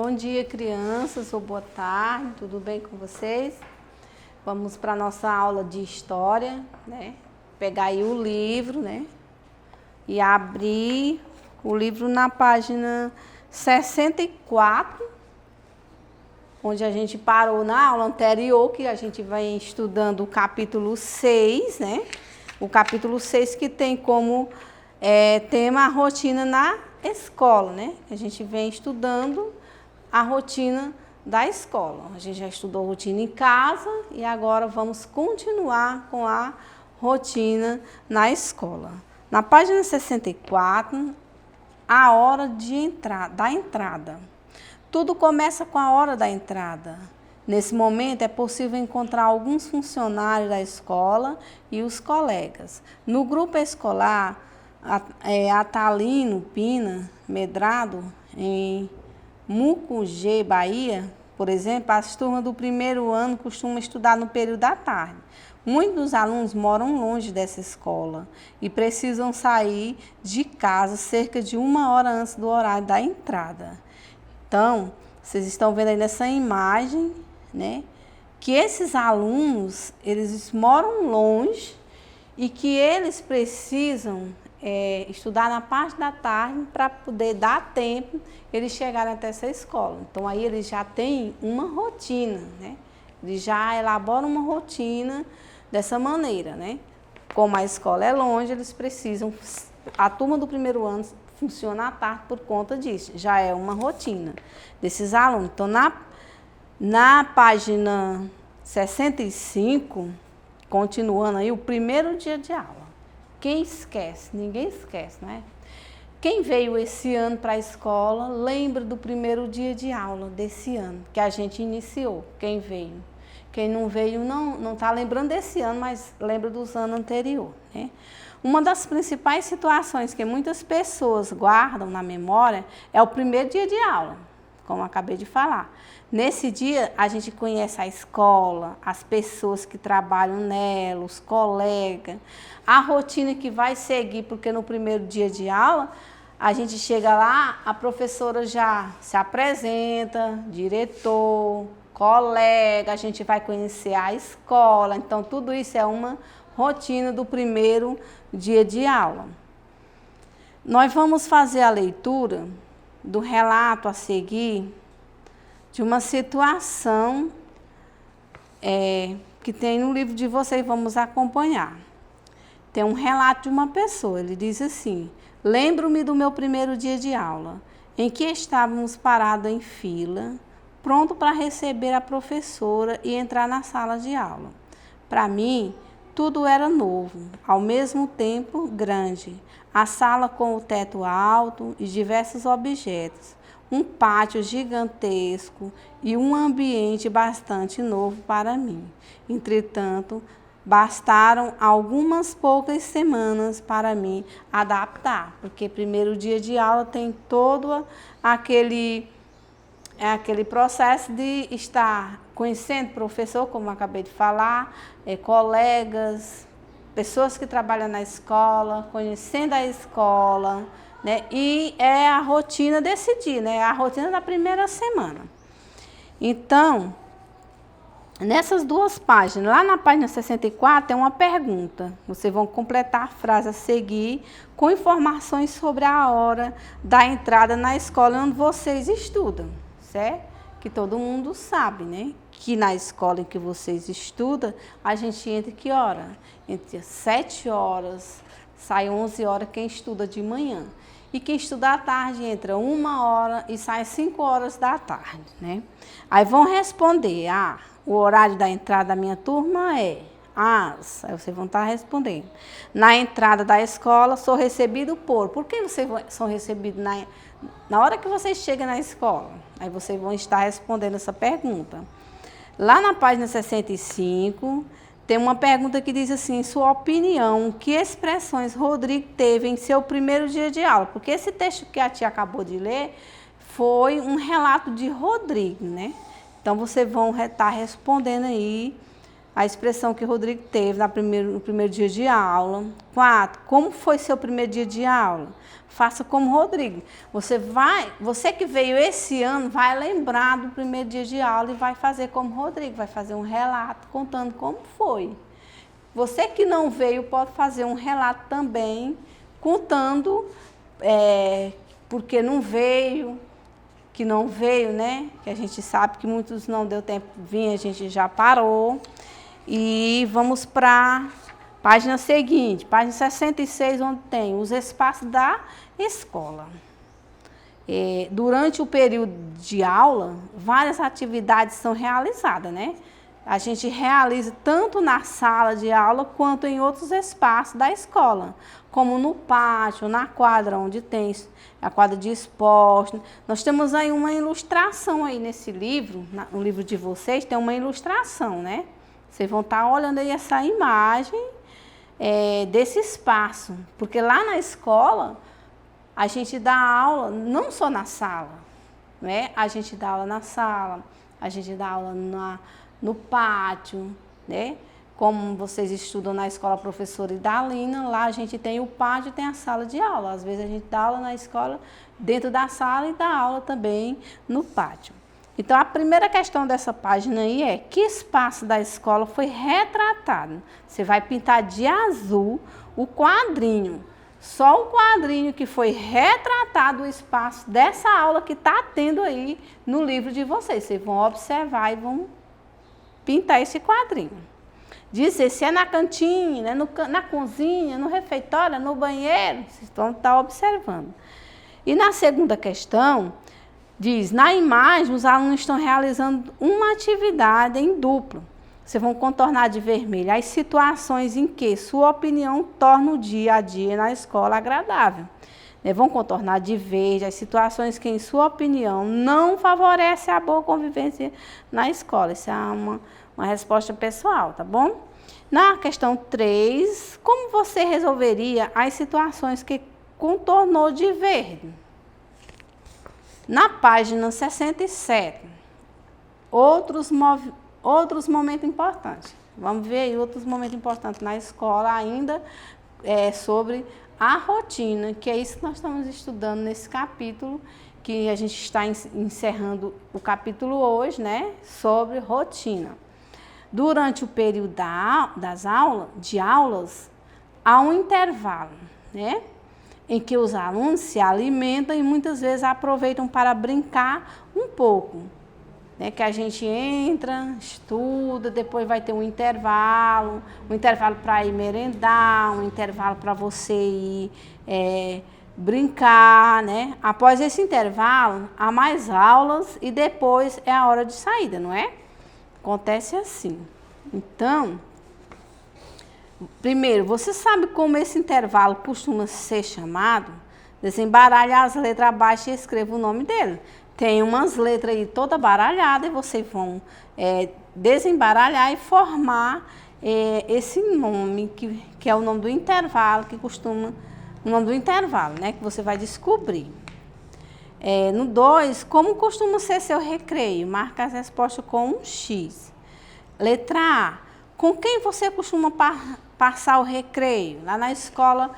Bom dia, crianças, ou boa tarde, tudo bem com vocês? Vamos para a nossa aula de história, né? Pegar aí o livro, né? E abrir o livro na página 64, onde a gente parou na aula anterior, que a gente vai estudando o capítulo 6, né? O capítulo 6 que tem como tema a rotina na escola, né? A gente vem estudando a rotina da escola. A gente já estudou rotina em casa e agora vamos continuar com a rotina na escola. Na página 64, a hora da entrada. Tudo começa com a hora da entrada. Nesse momento é possível encontrar alguns funcionários da escola e os colegas. No grupo escolar, Atalino Pina Medrado, em Mucugê, Bahia, por exemplo, as turmas do primeiro ano costumam estudar no período da tarde. Muitos dos alunos moram longe dessa escola e precisam sair de casa cerca de 1 hora antes do horário da entrada. Então, vocês estão vendo aí nessa imagem, né, que esses alunos, eles moram longe e que eles precisam estudar na parte da tarde para poder dar tempo eles chegarem até essa escola. Então, aí eles já têm uma rotina, né? Eles já elaboram uma rotina dessa maneira, né? Como a escola é longe, eles precisam... A turma do primeiro ano funciona à tarde por conta disso. Já é uma rotina desses alunos. Então, na página 65, continuando aí, o primeiro dia de aula. Quem esquece? Ninguém esquece, né? Quem veio esse ano para a escola, lembra do primeiro dia de aula desse ano, que a gente iniciou. Quem veio? Quem não veio não está lembrando desse ano, mas lembra dos anos anteriores, né? Uma das principais situações que muitas pessoas guardam na memória é o primeiro dia de aula, como eu acabei de falar. Nesse dia, a gente conhece a escola, as pessoas que trabalham nela, os colegas, a rotina que vai seguir, porque no primeiro dia de aula, a gente chega lá, a professora já se apresenta, diretor, colega, a gente vai conhecer a escola. Então, tudo isso é uma rotina do primeiro dia de aula. Nós vamos fazer a leitura do relato a seguir de uma situação que tem no livro de vocês, vamos acompanhar. Tem um relato de uma pessoa, ele diz assim: lembro-me do meu primeiro dia de aula, em que estávamos parados em fila, pronto para receber a professora e entrar na sala de aula. Para mim, tudo era novo, ao mesmo tempo grande. A sala com o teto alto e diversos objetos, um pátio gigantesco e um ambiente bastante novo para mim. Entretanto, bastaram algumas poucas semanas para mim adaptar, porque primeiro dia de aula tem todo aquele processo de estar conhecendo o professor, como eu acabei de falar, colegas, pessoas que trabalham na escola, conhecendo a escola, né? E é a rotina desse dia, né? A rotina da primeira semana. Então, nessas duas páginas, lá na página 64 tem uma pergunta. Vocês vão completar a frase a seguir com informações sobre a hora da entrada na escola onde vocês estudam, certo? Que todo mundo sabe, né? Que na escola em que vocês estudam, a gente entra que hora? Entre 7 horas, sai 11 horas quem estuda de manhã. E quem estuda à tarde entra 1 hora e sai 5 horas da tarde, né? Aí vão responder, o horário da entrada da minha turma é aí vocês vão estar respondendo. Na entrada da escola, sou recebido por que vocês são recebidos na hora que vocês chegam na escola? Aí vocês vão estar respondendo essa pergunta. Lá na página 65, tem uma pergunta que diz assim: sua opinião, que expressões Rodrigo teve em seu primeiro dia de aula? Porque esse texto que a tia acabou de ler foi um relato de Rodrigo, né? Então, vocês vão estar respondendo aí a expressão que o Rodrigo teve no primeiro dia de aula. 4, como foi seu primeiro dia de aula? Faça como o Rodrigo. Você que veio esse ano, vai lembrar do primeiro dia de aula e vai fazer como o Rodrigo, vai fazer um relato contando como foi. Você que não veio, pode fazer um relato também, contando porque não veio, que não veio, né? Que a gente sabe que muitos não deu tempo de vir, a gente já parou. E vamos para a página seguinte, página 66, onde tem os espaços da escola. Durante o período de aula, várias atividades são realizadas, né? A gente realiza tanto na sala de aula quanto em outros espaços da escola, como no pátio, na quadra, onde tem a quadra de esporte. Nós temos aí uma ilustração aí nesse livro, no livro de vocês tem uma ilustração, né? Vocês vão estar olhando aí essa imagem desse espaço, porque lá na escola a gente dá aula não só na sala, né? A gente dá aula na sala, a gente dá aula no pátio, né? Como vocês estudam na escola Professora Idalina, lá a gente tem o pátio e tem a sala de aula. Às vezes a gente dá aula na escola, dentro da sala e dá aula também no pátio. Então, a primeira questão dessa página aí é que espaço da escola foi retratado. Você vai pintar de azul o quadrinho. Só o quadrinho que foi retratado o espaço dessa aula que está tendo aí no livro de vocês. Vocês vão observar e vão pintar esse quadrinho. Dizer se é na cantina, na cozinha, no refeitório, no banheiro, vocês vão estar observando. E na segunda questão, diz, na imagem os alunos estão realizando uma atividade em duplo. Vocês vão contornar de vermelho as situações em que sua opinião torna o dia a dia na escola agradável. Vão contornar de verde as situações que, em sua opinião, não favorecem a boa convivência na escola. Isso é uma resposta pessoal, tá bom? Na questão 3, como você resolveria as situações que contornou de verde? Na página 67, outros momentos importantes. Vamos ver aí outros momentos importantes na escola ainda sobre a rotina, que é isso que nós estamos estudando nesse capítulo, que a gente está encerrando o capítulo hoje, né, sobre rotina. Durante o período das aulas, há um intervalo, né, em que os alunos se alimentam e muitas vezes aproveitam para brincar um pouco. Né, que a gente entra, estuda, depois vai ter um intervalo para ir merendar, um intervalo para você ir brincar, né? Após esse intervalo, há mais aulas e depois é a hora de saída, não é? Acontece assim. Então, primeiro, você sabe como esse intervalo costuma ser chamado? Desembaralhe as letras abaixo e escreva o nome dele. Tem umas letras aí toda baralhada e vocês vão desembaralhar e formar esse nome, que é o nome do intervalo, o nome do intervalo, né, que você vai descobrir. No 2, como costuma ser seu recreio? Marca as respostas com um X. Letra A, com quem você costuma passar o recreio? Lá na escola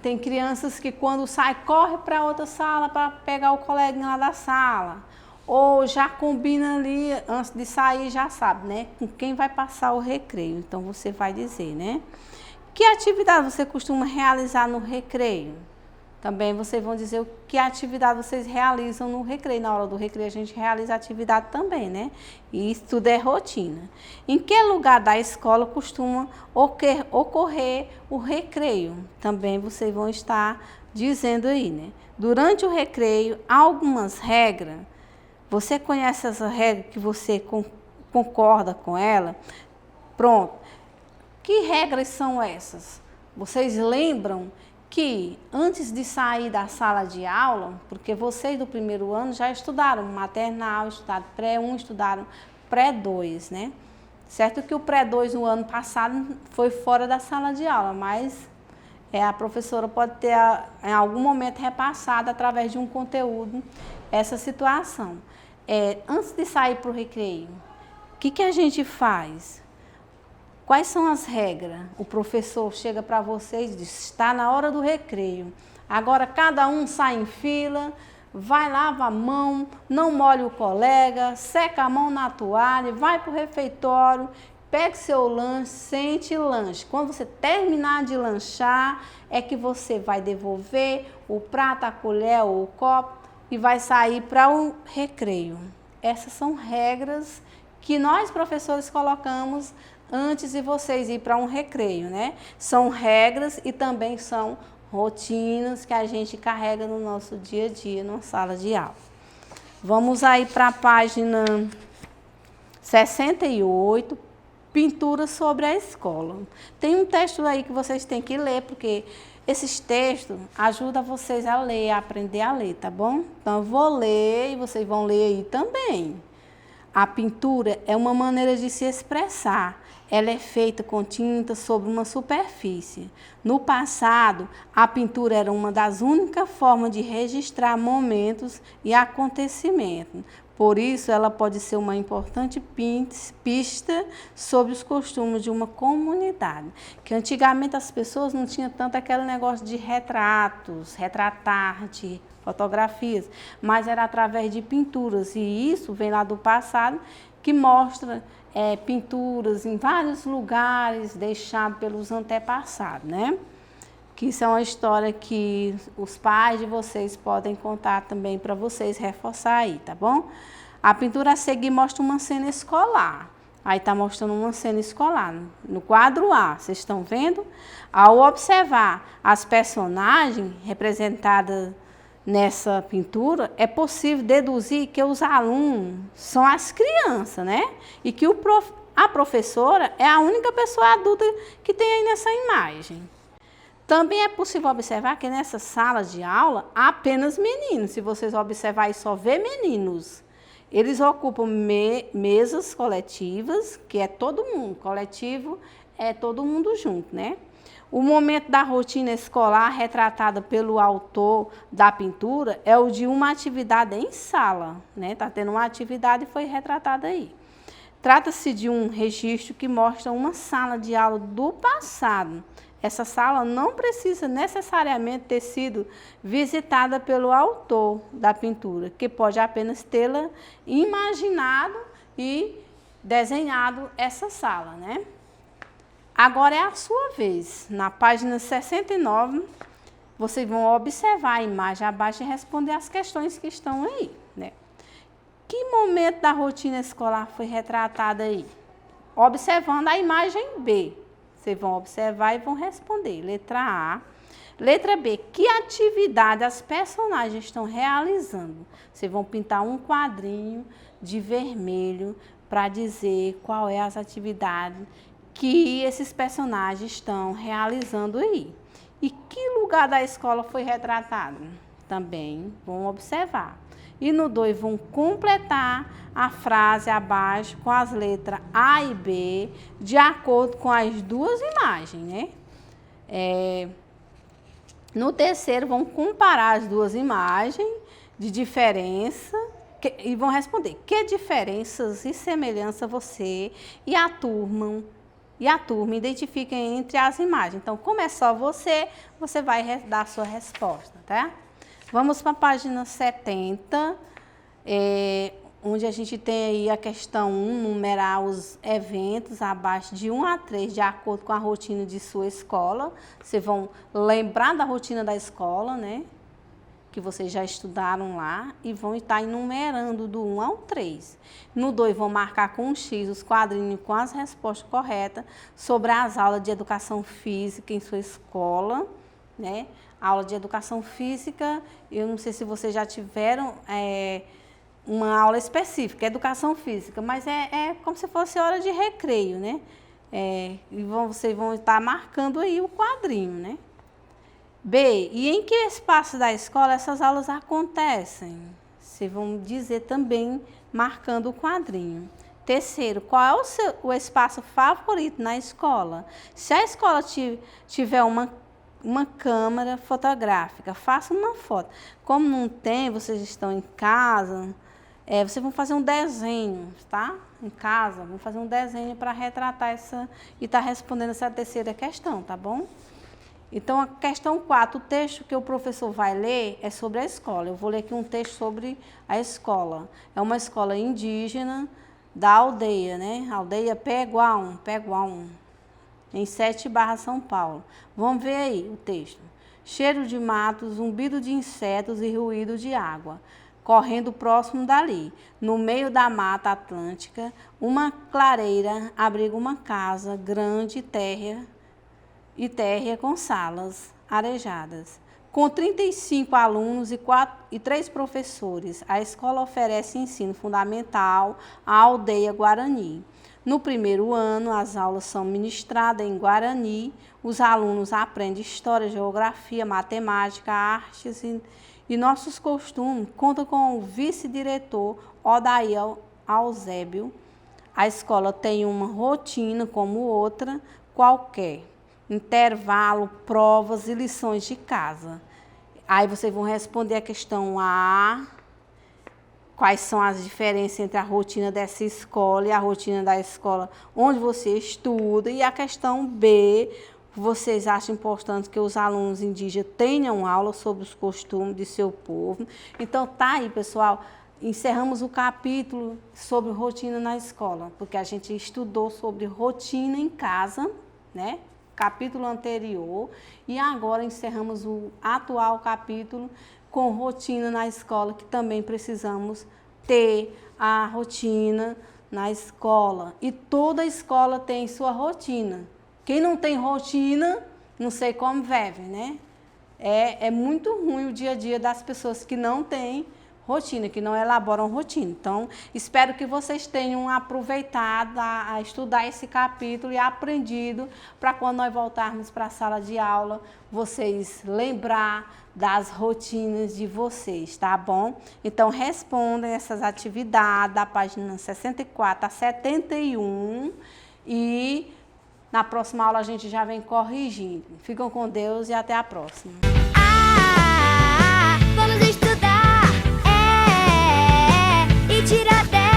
tem crianças que quando sai, corre para outra sala para pegar o coleguinha lá da sala. Ou já combina ali, antes de sair, já sabe, né? Com quem vai passar o recreio. Então, você vai dizer, né? Que atividade você costuma realizar no recreio? Também vocês vão dizer o que atividade vocês realizam no recreio. Na hora do recreio a gente realiza atividade também, né? E isso tudo é rotina. Em que lugar da escola costuma ocorrer o recreio? Também vocês vão estar dizendo aí, né? Durante o recreio, há algumas regras. Você conhece essa regra que você concorda com ela? Pronto. Que regras são essas? Vocês lembram que antes de sair da sala de aula, porque vocês do primeiro ano já estudaram maternal, estudaram pré-1, estudaram pré-2, né? Certo que o pré-2 no ano passado foi fora da sala de aula, mas a professora pode ter em algum momento repassado através de um conteúdo essa situação. Antes de sair para o recreio, que a gente faz? Quais são as regras? O professor chega para vocês e diz, está na hora do recreio. Agora cada um sai em fila, vai, lava a mão, não molhe o colega, seca a mão na toalha, vai para o refeitório, pegue seu lanche, sente e lanche. Quando você terminar de lanchar, é que você vai devolver o prato, a colher ou o copo e vai sair para o recreio. Essas são regras que nós, professores, colocamos antes de vocês ir para um recreio, né? São regras e também são rotinas que a gente carrega no nosso dia a dia, na sala de aula. Vamos aí para a página 68, pintura sobre a escola. Tem um texto aí que vocês têm que ler, porque esses textos ajudam vocês a ler, a aprender a ler, tá bom? Então, eu vou ler e vocês vão ler aí também. A pintura é uma maneira de se expressar. Ela é feita com tinta sobre uma superfície. No passado, a pintura era uma das únicas formas de registrar momentos e acontecimentos. Por isso, ela pode ser uma importante pista sobre os costumes de uma comunidade. Que antigamente as pessoas não tinham tanto aquele negócio de retratos, retratar, de fotografias, mas era através de pinturas. E isso vem lá do passado, que mostra pinturas em vários lugares deixados pelos antepassados, né? Que isso é uma história que os pais de vocês podem contar também para vocês reforçar aí, tá bom? A pintura a seguir mostra uma cena escolar. Aí está mostrando uma cena escolar. No quadro A, vocês estão vendo? Ao observar as personagens representadas nessa pintura, é possível deduzir que os alunos são as crianças, né? E que a professora é a única pessoa adulta que tem aí nessa imagem. Também é possível observar que nessa sala de aula há apenas meninos. Se vocês observarem, só vê meninos. Eles ocupam mesas coletivas, que é todo mundo. Coletivo é todo mundo junto, né? O momento da rotina escolar retratada pelo autor da pintura é o de uma atividade em sala, né? Está tendo uma atividade e foi retratada aí. Trata-se de um registro que mostra uma sala de aula do passado. Essa sala não precisa necessariamente ter sido visitada pelo autor da pintura, que pode apenas tê-la imaginado e desenhado essa sala, né? Agora é a sua vez. Na página 69, vocês vão observar a imagem abaixo e responder as questões que estão aí, né? Que momento da rotina escolar foi retratado aí? Observando a imagem B. Vocês vão observar e vão responder. Letra A. Letra B. Que atividade as personagens estão realizando? Vocês vão pintar um quadrinho de vermelho para dizer qual é as atividades que esses personagens estão realizando aí. E que lugar da escola foi retratado? Também vão observar. E no 2 vão completar a frase abaixo com as letras A e B, de acordo com as duas imagens, né? No terceiro vão comparar as duas imagens de diferença e vão responder que diferenças e semelhanças você e a turma identifiquem entre as imagens. Então, como é só você vai dar a sua resposta, tá? Vamos para a página 70, onde a gente tem aí a questão 1, numerar os eventos abaixo de 1 a 3, de acordo com a rotina de sua escola. Vocês vão lembrar da rotina da escola, né? Que vocês já estudaram lá, e vão estar enumerando do 1 ao 3. No 2, vão marcar com um X os quadrinhos com as respostas corretas sobre as aulas de educação física em sua escola, né? Aula de educação física, eu não sei se vocês já tiveram uma aula específica, educação física, mas é como se fosse hora de recreio, né? E vocês vão estar marcando aí o quadrinho, né? B, e em que espaço da escola essas aulas acontecem? Vocês vão dizer também, marcando o quadrinho. Terceiro, qual é o espaço favorito na escola? Se a escola tiver uma câmera fotográfica, faça uma foto. Como não tem, vocês estão em casa, vocês vão fazer um desenho, tá? Em casa, vão fazer um desenho para retratar essa e tá respondendo essa terceira questão, tá bom? Então, a questão 4, o texto que o professor vai ler é sobre a escola. Eu vou ler aqui um texto sobre a escola. É uma escola indígena da aldeia, né? Aldeia Peguaum, em 7/, São Paulo. Vamos ver aí o texto. Cheiro de mato, zumbido de insetos e ruído de água, correndo próximo dali. No meio da mata atlântica, uma clareira abriga uma casa grande e térrea com salas arejadas. Com 35 alunos e 3 professores, a escola oferece ensino fundamental à aldeia Guarani. No primeiro ano, as aulas são ministradas em Guarani, os alunos aprendem história, geografia, matemática, artes e nossos costumes. Conta com o vice-diretor Odair Eusébio. A escola tem uma rotina como outra qualquer. Intervalo, provas e lições de casa. Aí vocês vão responder a questão A, quais são as diferenças entre a rotina dessa escola e a rotina da escola onde você estuda. E a questão B, vocês acham importante que os alunos indígenas tenham aula sobre os costumes de seu povo. Então tá aí, pessoal, encerramos o capítulo sobre rotina na escola, porque a gente estudou sobre rotina em casa, né? Capítulo anterior, e agora encerramos o atual capítulo com rotina na escola, que também precisamos ter a rotina na escola. E toda escola tem sua rotina. Quem não tem rotina, não sei como vive, né? É muito ruim o dia a dia das pessoas que não têm rotina, que não elaboram rotina. Então, espero que vocês tenham aproveitado a estudar esse capítulo e aprendido para quando nós voltarmos para a sala de aula, vocês lembrar das rotinas de vocês, tá bom? Então, respondam essas atividades da página 64 a 71 e na próxima aula a gente já vem corrigindo. Ficam com Deus e até a próxima. Vamos estudar, e tirar 10.